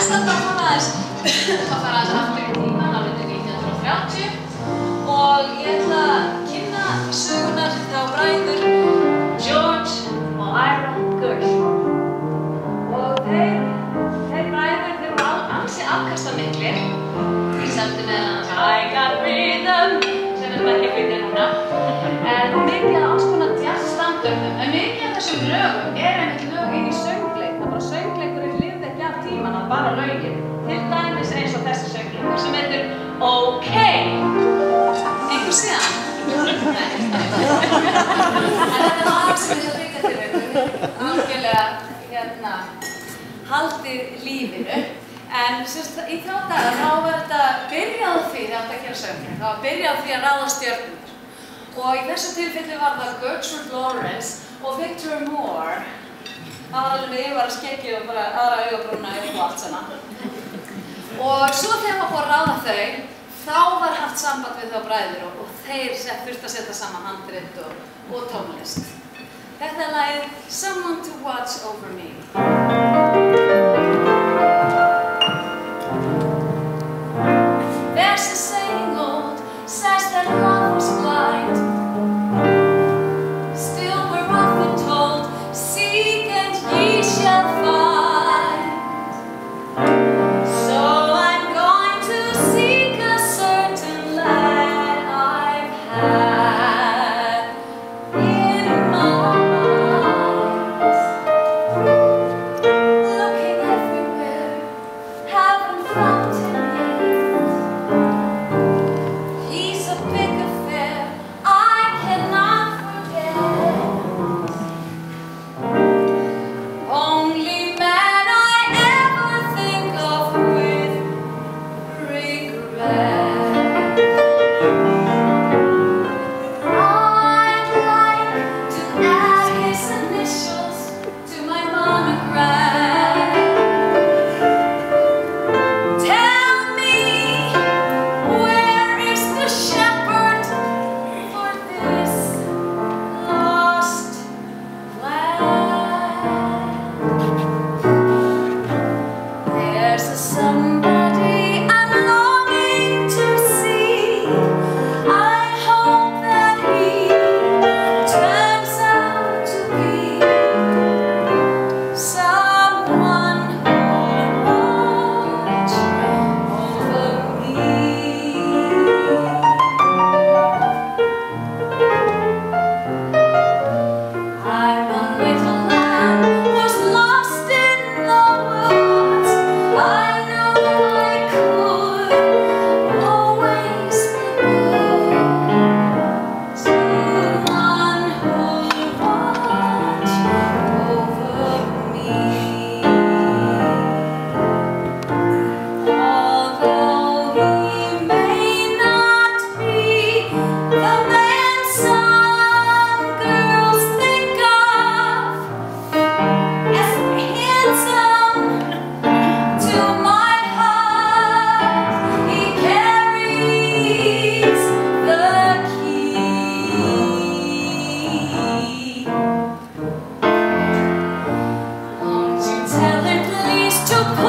að fara aðeins aftur í tímann árið 1930 og ég ætla að kynna sögunar þá bræður George og Ira Gershwin. Og þeir bræður voru ansi afkastamiklir. Þeir semdu meðal I Got Rhythm, sem bara ekki flytja núna. En mikið af alls konar jazz-standardum. En mikið af þessum lögum einmitt lög inn í söngleik. Það bara söngleikurinn lifði ekki af tímann að bara lögin. Til dæmis eins og þessi söngleikur sem heitir OK. Einhver síðan? Nei. En þetta var alls sem ég ætla að byggja til ykkur. Algjörlega, haldið lífinu. En í þá daga þá var þetta byrjað því að þetta gera söngleik. Það var byrjað því að ráða stjörnur. Og í þessu tilfelli var það Gertrude Lawrence og Victor Moore. Það var alveg með yfirvara skeggi og bara aðra augabrúna og allt saman. Og svo þegar maður búið að ráða þau, þá var haft samband við þá bræður og þeir þurftu að setja saman handrit og tónlist. Þetta er lagið Someone to Watch Over Me. There's a saying old, says that love was blind. Still we're often told, seek and ye shall find. So I'm going to seek a certain lad I've had in mind. Looking everywhere, haven't found him yet. He's a big affair, I cannot forget. Only man I ever think of with regret. I'd like to add his initials to my monograph. Tell me, where is the shepherd for this lost land? There's a somebody I'm longing to see. I hope that he turns out to be someone who'll watch over me. I'm a little lamb who's lost in the woods. I know I could always be good. Someone who'll watch over me. Although he may not be the man some girls think of as handsome, to my heart he carries the key. Won't you tell him please to put